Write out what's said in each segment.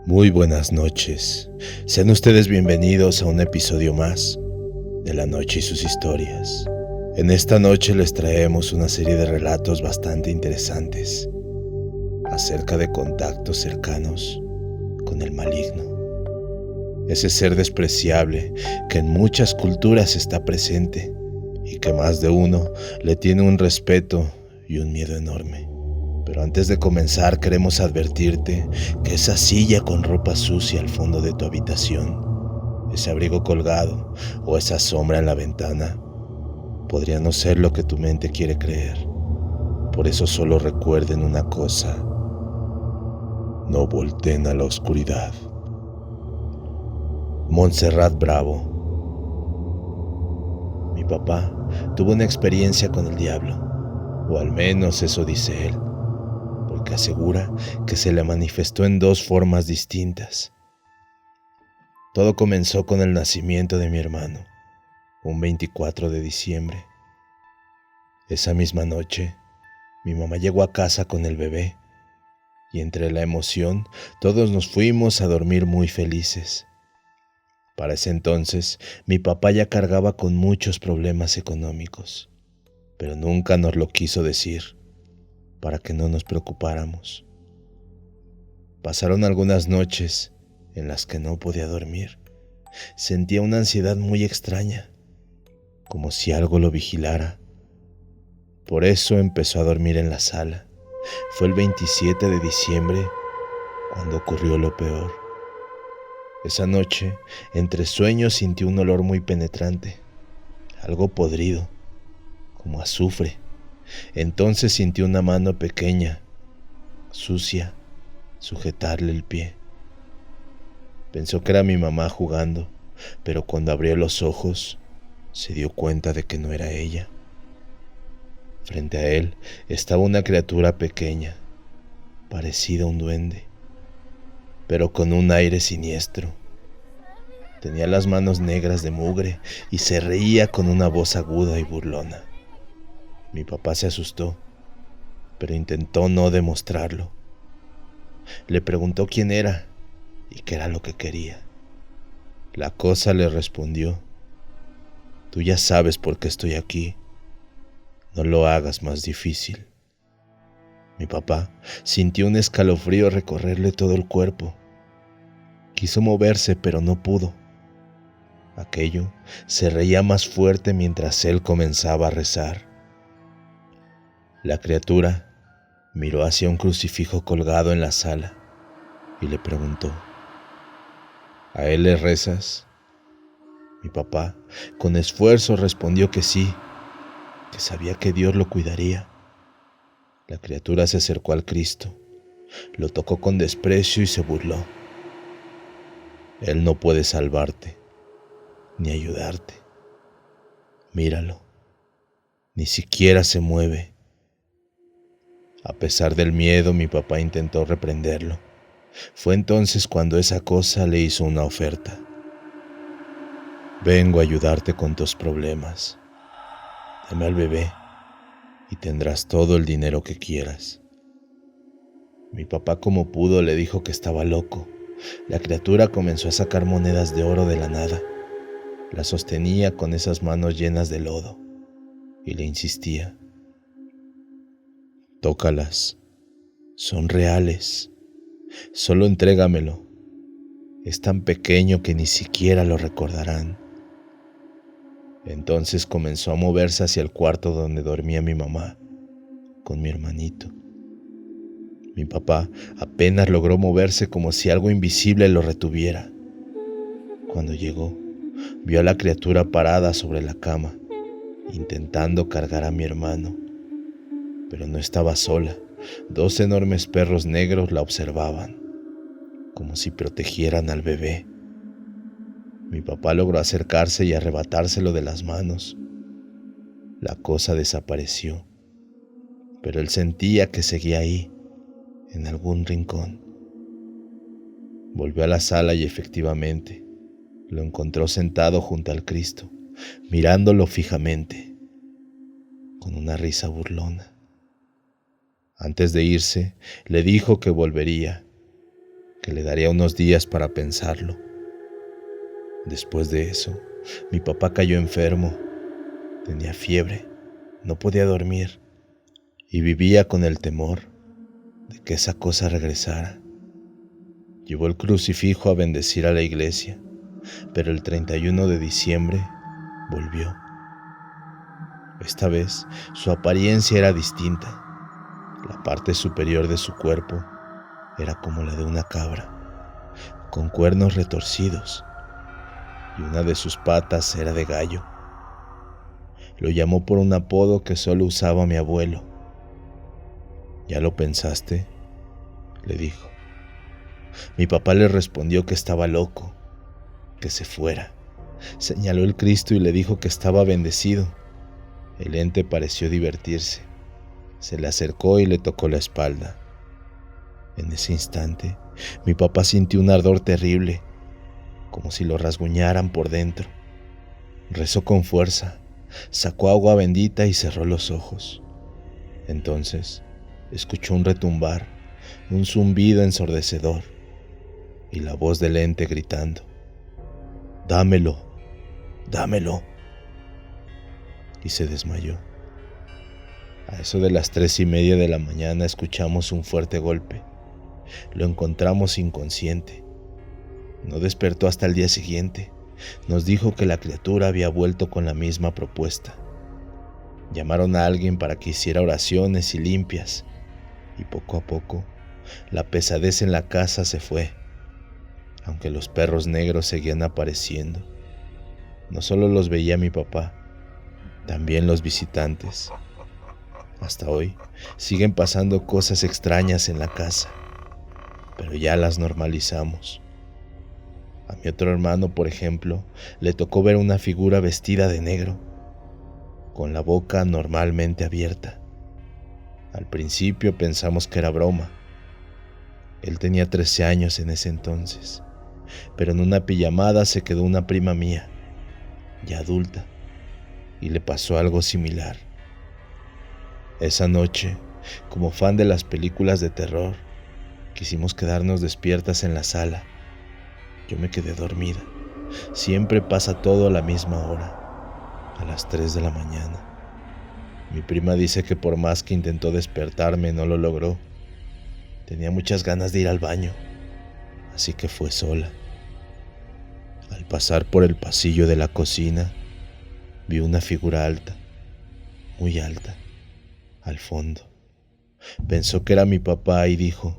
Muy buenas noches. Sean ustedes bienvenidos a un episodio más de La Noche y sus historias. En esta noche les traemos una serie de relatos bastante interesantes acerca de contactos cercanos con el maligno. Ese ser despreciable que en muchas culturas está presente y que más de uno le tiene un respeto y un miedo enorme. Pero antes de comenzar queremos advertirte que esa silla con ropa sucia al fondo de tu habitación, ese abrigo colgado o esa sombra en la ventana podría no ser lo que tu mente quiere creer. Por eso solo recuerden una cosa: no volteen a la oscuridad. Montserrat Bravo. Mi papá tuvo una experiencia con el diablo, o al menos eso dice él, porque asegura que se le manifestó en dos formas distintas. Todo comenzó con el nacimiento de mi hermano, un 24 de diciembre. Esa misma noche, mi mamá llegó a casa con el bebé, y entre la emoción, todos nos fuimos a dormir muy felices. Para ese entonces, mi papá ya cargaba con muchos problemas económicos, pero nunca nos lo quiso decir, para que no nos preocupáramos. Pasaron algunas noches en las que no podía dormir. Sentía una ansiedad muy extraña, como si algo lo vigilara. Por eso empezó a dormir en la sala. Fue el 27 de diciembre cuando ocurrió lo peor. Esa noche, entre sueños, sintió un olor muy penetrante, algo podrido, como azufre. Entonces sintió una mano pequeña, sucia, sujetarle el pie. Pensó que era mi mamá jugando, pero cuando abrió los ojos, se dio cuenta de que no era ella. Frente a él estaba una criatura pequeña, parecida a un duende, pero con un aire siniestro. Tenía las manos negras de mugre y se reía con una voz aguda y burlona. Mi papá se asustó, pero intentó no demostrarlo. Le preguntó quién era y qué era lo que quería. La cosa le respondió: tú ya sabes por qué estoy aquí. No lo hagas más difícil. Mi papá sintió un escalofrío recorrerle todo el cuerpo. Quiso moverse, pero no pudo. Aquello se reía más fuerte mientras él comenzaba a rezar. La criatura miró hacia un crucifijo colgado en la sala y le preguntó: ¿a él le rezas? Mi papá, con esfuerzo, respondió que sí, que sabía que Dios lo cuidaría. La criatura se acercó al Cristo, lo tocó con desprecio y se burló. Él no puede salvarte, ni ayudarte. Míralo, ni siquiera se mueve. A pesar del miedo, mi papá intentó reprenderlo. Fue entonces cuando esa cosa le hizo una oferta: vengo a ayudarte con tus problemas. Dame al bebé y tendrás todo el dinero que quieras. Mi papá, como pudo, le dijo que estaba loco. La criatura comenzó a sacar monedas de oro de la nada. Las sostenía con esas manos llenas de lodo y le insistía: tócalas, son reales, solo entrégamelo. Es tan pequeño que ni siquiera lo recordarán. Entonces comenzó a moverse hacia el cuarto donde dormía mi mamá, con mi hermanito. Mi papá apenas logró moverse, como si algo invisible lo retuviera. Cuando llegó, vio a la criatura parada sobre la cama, intentando cargar a mi hermano. Pero no estaba sola. Dos enormes perros negros la observaban, como si protegieran al bebé. Mi papá logró acercarse y arrebatárselo de las manos. La cosa desapareció, pero él sentía que seguía ahí, en algún rincón. Volvió a la sala y efectivamente lo encontró sentado junto al Cristo, mirándolo fijamente, con una risa burlona. Antes de irse, le dijo que volvería, que le daría unos días para pensarlo. Después de eso, mi papá cayó enfermo, tenía fiebre, no podía dormir y vivía con el temor de que esa cosa regresara. Llevó el crucifijo a bendecir a la iglesia, pero el 31 de diciembre volvió. Esta vez su apariencia era distinta. La parte superior de su cuerpo era como la de una cabra, con cuernos retorcidos, y una de sus patas era de gallo. Lo llamó por un apodo que solo usaba mi abuelo. ¿Ya lo pensaste?, le dijo. Mi papá le respondió que estaba loco, que se fuera. Señaló el Cristo y le dijo que estaba bendecido. El ente pareció divertirse. Se le acercó y le tocó la espalda. En ese instante, mi papá sintió un ardor terrible, como si lo rasguñaran por dentro. Rezó con fuerza, sacó agua bendita y cerró los ojos. Entonces, escuchó un retumbar, un zumbido ensordecedor y la voz del ente gritando: «Dámelo, dámelo». Y se desmayó. A eso de las 3:30 de la mañana escuchamos un fuerte golpe. Lo encontramos inconsciente. No despertó hasta el día siguiente. Nos dijo que la criatura había vuelto con la misma propuesta. Llamaron a alguien para que hiciera oraciones y limpias, y poco a poco la pesadez en la casa se fue, aunque los perros negros seguían apareciendo. No solo los veía mi papá, también los visitantes. Hasta hoy siguen pasando cosas extrañas en la casa, pero ya las normalizamos. A mi otro hermano, por ejemplo, le tocó ver una figura vestida de negro, con la boca normalmente abierta. Al principio pensamos que era broma. Él tenía 13 años en ese entonces, pero en una pijamada se quedó una prima mía, ya adulta, y le pasó algo similar. Esa noche, como fan de las películas de terror, quisimos quedarnos despiertas en la sala. Yo me quedé dormida. Siempre pasa todo a la misma hora, a las 3 de la mañana. Mi prima dice que por más que intentó despertarme, no lo logró. Tenía muchas ganas de ir al baño, así que fue sola. Al pasar por el pasillo de la cocina, vi una figura alta, muy alta, al fondo. Pensó que era mi papá y dijo: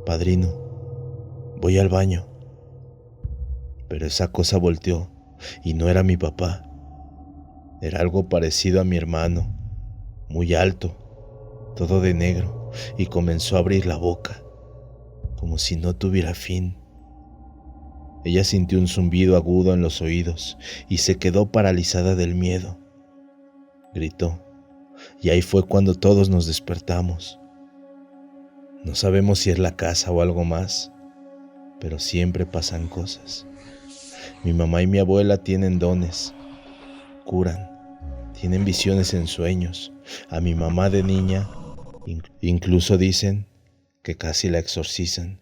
«Padrino, voy al baño». Pero esa cosa volteó y no era mi papá. Era algo parecido a mi hermano, muy alto, todo de negro, y comenzó a abrir la boca, como si no tuviera fin. Ella sintió un zumbido agudo en los oídos y se quedó paralizada del miedo. Gritó, y ahí fue cuando todos nos despertamos. No sabemos si es la casa o algo más, pero siempre pasan cosas. Mi mamá y mi abuela tienen dones, curan, tienen visiones en sueños. A mi mamá de niña incluso dicen que casi la exorcizan,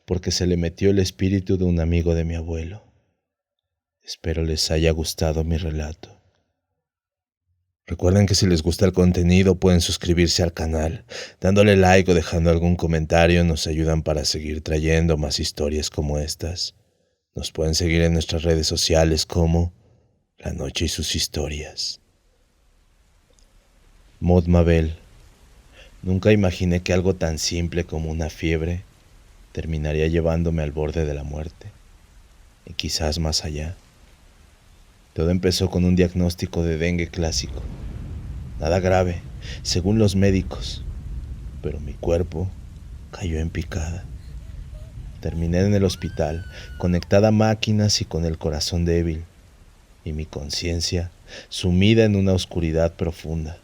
porque se le metió el espíritu de un amigo de mi abuelo. Espero les haya gustado mi relato. Recuerden que si les gusta el contenido pueden suscribirse al canal. Dándole like o dejando algún comentario nos ayudan para seguir trayendo más historias como estas. Nos pueden seguir en nuestras redes sociales como La Noche y sus Historias. Maud Mabel. Nunca imaginé que algo tan simple como una fiebre terminaría llevándome al borde de la muerte, y quizás más allá. Todo empezó con un diagnóstico de dengue clásico. Nada grave, según los médicos, pero mi cuerpo cayó en picada. Terminé en el hospital, conectada a máquinas y con el corazón débil, y mi conciencia sumida en una oscuridad profunda.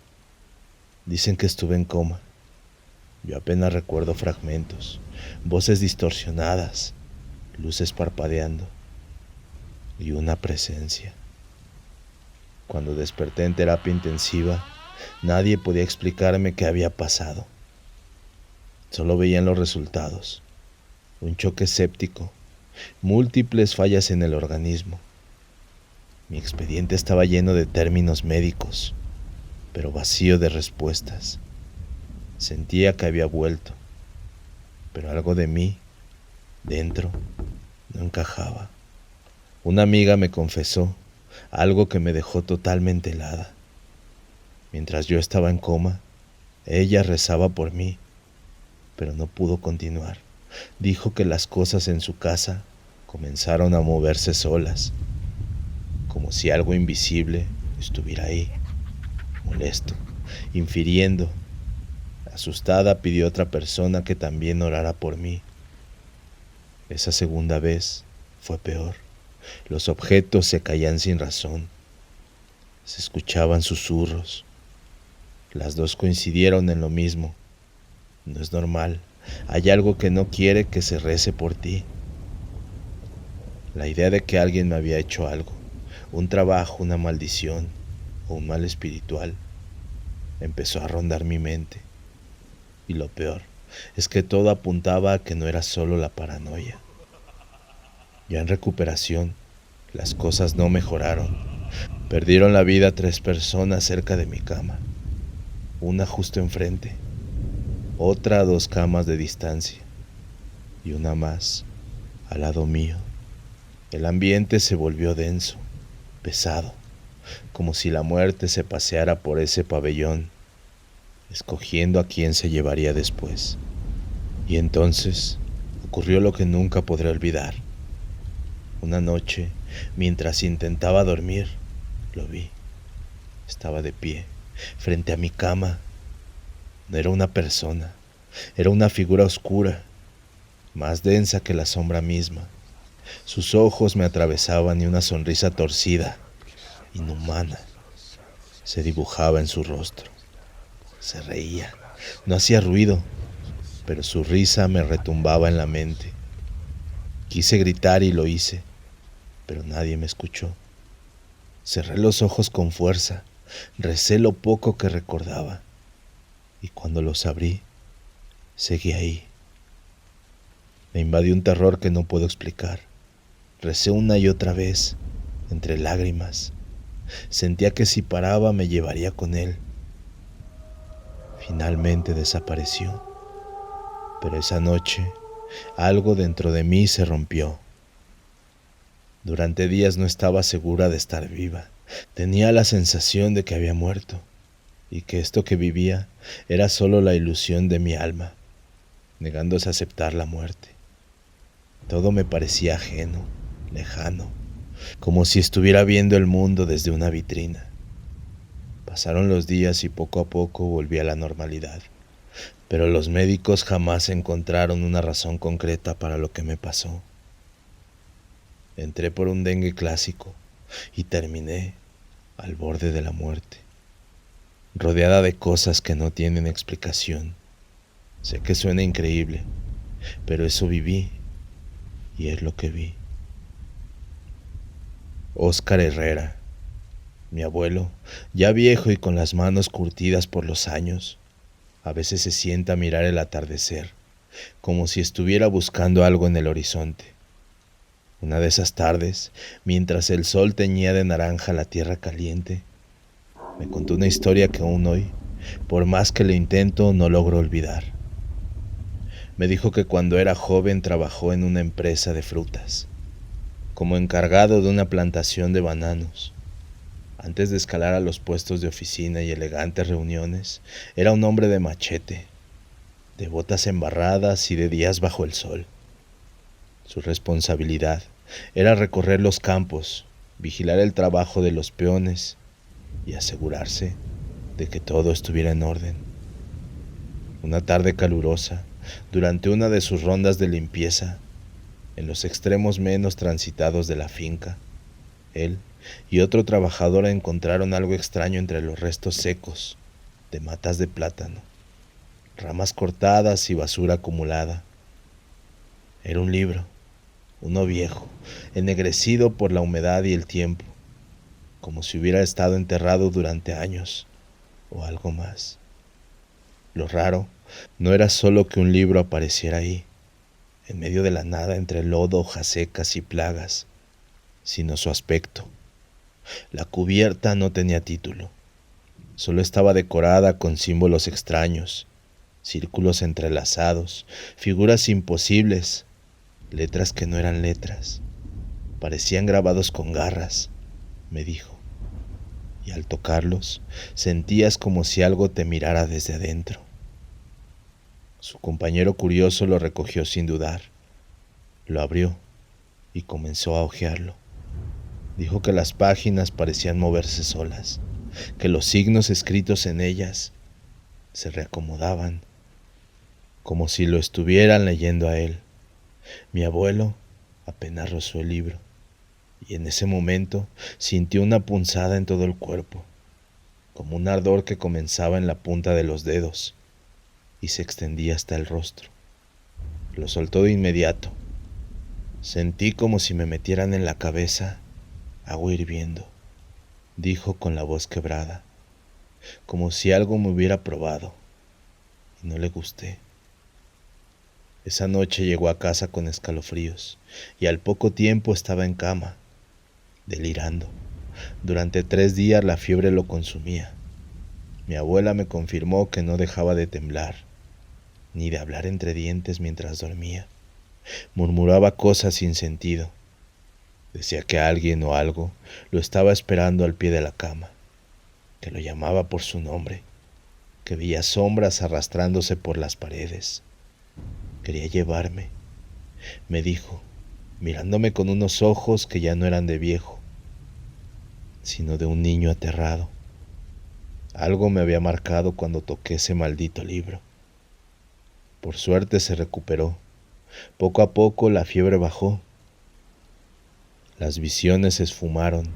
Dicen que estuve en coma. Yo apenas recuerdo fragmentos, voces distorsionadas, luces parpadeando y una presencia. Cuando desperté en terapia intensiva, nadie podía explicarme qué había pasado. Solo veían los resultados. un choque séptico, múltiples fallas en el organismo. Mi expediente estaba lleno de términos médicos, pero vacío de respuestas. Sentía que había vuelto, pero algo de mí, dentro, no encajaba. Una amiga me confesó algo que me dejó totalmente helada. Mientras yo estaba en coma, ella rezaba por mí, pero no pudo continuar. Dijo que las cosas en su casa comenzaron a moverse solas, como si algo invisible estuviera ahí, molesto, infiriendo. Asustada pidió a otra persona que también orara por mí. Esa segunda vez fue peor. Los objetos se caían sin razón. Se escuchaban susurros. Las dos coincidieron en lo mismo. No es normal. Hay algo que no quiere que se rece por ti. La idea de que alguien me había hecho algo, un trabajo, una maldición o un mal espiritual, empezó a rondar mi mente. Y lo peor es que todo apuntaba a que no era solo la paranoia. Ya en recuperación, las cosas no mejoraron. Perdieron la vida 3 personas cerca de mi cama. Una justo enfrente, otra a 2 camas de distancia y una más al lado mío. El ambiente se volvió denso, pesado, como si la muerte se paseara por ese pabellón, escogiendo a quién se llevaría después. Y entonces ocurrió lo que nunca podré olvidar. Una noche, mientras intentaba dormir, lo vi. Estaba de pie, frente a mi cama. No era una persona, era una figura oscura, más densa que la sombra misma. Sus ojos me atravesaban y una sonrisa torcida, inhumana, se dibujaba en su rostro. Se reía, no hacía ruido, pero su risa me retumbaba en la mente. Quise gritar y lo hice, pero nadie me escuchó. Cerré los ojos con fuerza, recé lo poco que recordaba, y cuando los abrí, seguí ahí. Me invadió un terror que no puedo explicar. Recé una y otra vez, entre lágrimas. Sentía que si paraba me llevaría con él. Finalmente desapareció, pero esa noche algo dentro de mí se rompió. Durante días no estaba segura de estar viva. Tenía la sensación de que había muerto y que esto que vivía era solo la ilusión de mi alma, negándose a aceptar la muerte. Todo me parecía ajeno, lejano, como si estuviera viendo el mundo desde una vitrina. Pasaron los días y poco a poco volví a la normalidad, pero los médicos jamás encontraron una razón concreta para lo que me pasó. Entré por un dengue clásico y terminé al borde de la muerte, rodeada de cosas que no tienen explicación. Sé que suena increíble, pero eso viví y es lo que vi. Óscar Herrera, mi abuelo, ya viejo y con las manos curtidas por los años, a veces se sienta a mirar el atardecer, como si estuviera buscando algo en el horizonte. Una de esas tardes, mientras el sol teñía de naranja la tierra caliente, me contó una historia que aún hoy, por más que lo intento, no logro olvidar. Me dijo que cuando era joven trabajó en una empresa de frutas, como encargado de una plantación de bananos. Antes de escalar a los puestos de oficina y elegantes reuniones, era un hombre de machete, de botas embarradas y de días bajo el sol. Su responsabilidad era recorrer los campos, vigilar el trabajo de los peones y asegurarse de que todo estuviera en orden. Una tarde calurosa, durante una de sus rondas de limpieza, en los extremos menos transitados de la finca, él y otro trabajador encontraron algo extraño entre los restos secos de matas de plátano, ramas cortadas y basura acumulada. Era un libro, uno viejo, ennegrecido por la humedad y el tiempo, como si hubiera estado enterrado durante años o algo más. Lo raro no era solo que un libro apareciera ahí, en medio de la nada entre lodo, hojas secas y plagas, sino su aspecto. La cubierta no tenía título, solo estaba decorada con símbolos extraños, círculos entrelazados, figuras imposibles, letras que no eran letras, parecían grabados con garras, me dijo, y al tocarlos sentías como si algo te mirara desde adentro. Su compañero curioso lo recogió sin dudar, lo abrió y comenzó a hojearlo. Dijo que las páginas parecían moverse solas, que los signos escritos en ellas se reacomodaban, como si lo estuvieran leyendo a él. Mi abuelo apenas rozó el libro, y en ese momento sintió una punzada en todo el cuerpo, como un ardor que comenzaba en la punta de los dedos y se extendía hasta el rostro. Lo soltó de inmediato. Sentí como si me metieran en la cabeza agua hirviendo, dijo con la voz quebrada, como si algo me hubiera probado y no le gusté. Esa noche llegó a casa con escalofríos y al poco tiempo estaba en cama, delirando. Durante 3 días la fiebre lo consumía. Mi abuela me confirmó que no dejaba de temblar, ni de hablar entre dientes mientras dormía. Murmuraba cosas sin sentido. Decía que alguien o algo lo estaba esperando al pie de la cama, que lo llamaba por su nombre, que veía sombras arrastrándose por las paredes. Quería llevarme, me dijo, mirándome con unos ojos que ya no eran de viejo, sino de un niño aterrado. Algo me había marcado cuando toqué ese maldito libro. Por suerte se recuperó. Poco a poco la fiebre bajó. Las visiones se esfumaron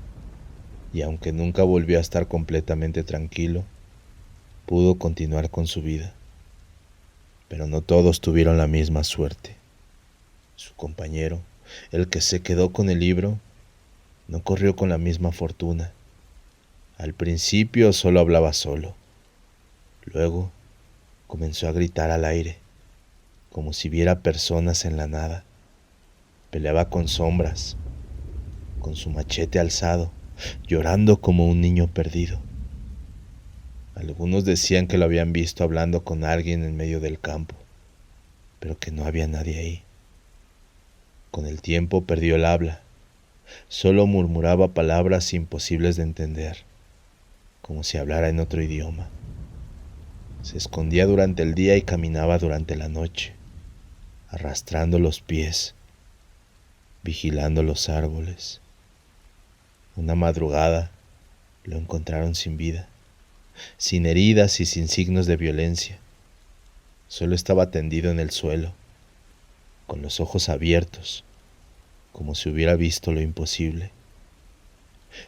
y aunque nunca volvió a estar completamente tranquilo, pudo continuar con su vida. Pero no todos tuvieron la misma suerte. Su compañero, el que se quedó con el libro, no corrió con la misma fortuna. Al principio solo hablaba solo. Luego comenzó a gritar al aire, como si viera personas en la nada. Peleaba con sombras, con su machete alzado, llorando como un niño perdido. Algunos decían que lo habían visto hablando con alguien en medio del campo, pero que no había nadie ahí. Con el tiempo perdió el habla, solo murmuraba palabras imposibles de entender, como si hablara en otro idioma. Se escondía durante el día y caminaba durante la noche, arrastrando los pies, vigilando los árboles. Una madrugada lo encontraron sin vida, sin heridas y sin signos de violencia. Solo estaba tendido en el suelo, con los ojos abiertos, como si hubiera visto lo imposible,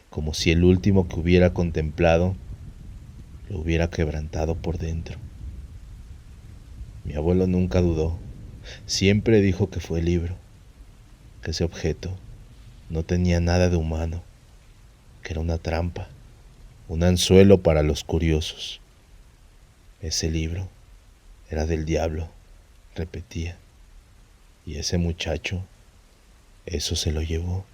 como si el último que hubiera contemplado lo hubiera quebrantado por dentro. Mi abuelo nunca dudó, siempre dijo que fue el libro, que ese objeto no tenía nada de humano, que era una trampa, un anzuelo para los curiosos. Ese libro era del diablo, repetía, y ese muchacho, eso se lo llevó.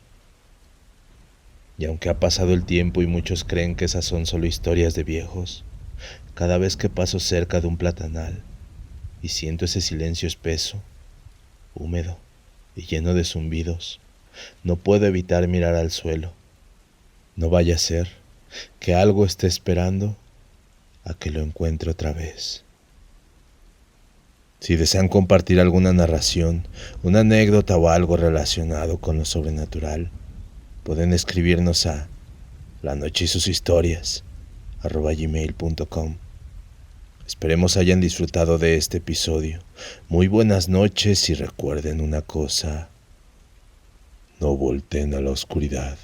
Y aunque ha pasado el tiempo y muchos creen que esas son solo historias de viejos, cada vez que paso cerca de un platanal y siento ese silencio espeso, húmedo y lleno de zumbidos, no puedo evitar mirar al suelo. No vaya a ser que algo esté esperando a que lo encuentre otra vez. Si desean compartir alguna narración, una anécdota o algo relacionado con lo sobrenatural, pueden escribirnos a lanochesysushistorias@gmail.com. Esperemos hayan disfrutado de este episodio. Muy buenas noches y recuerden una cosa: no volteen a la oscuridad.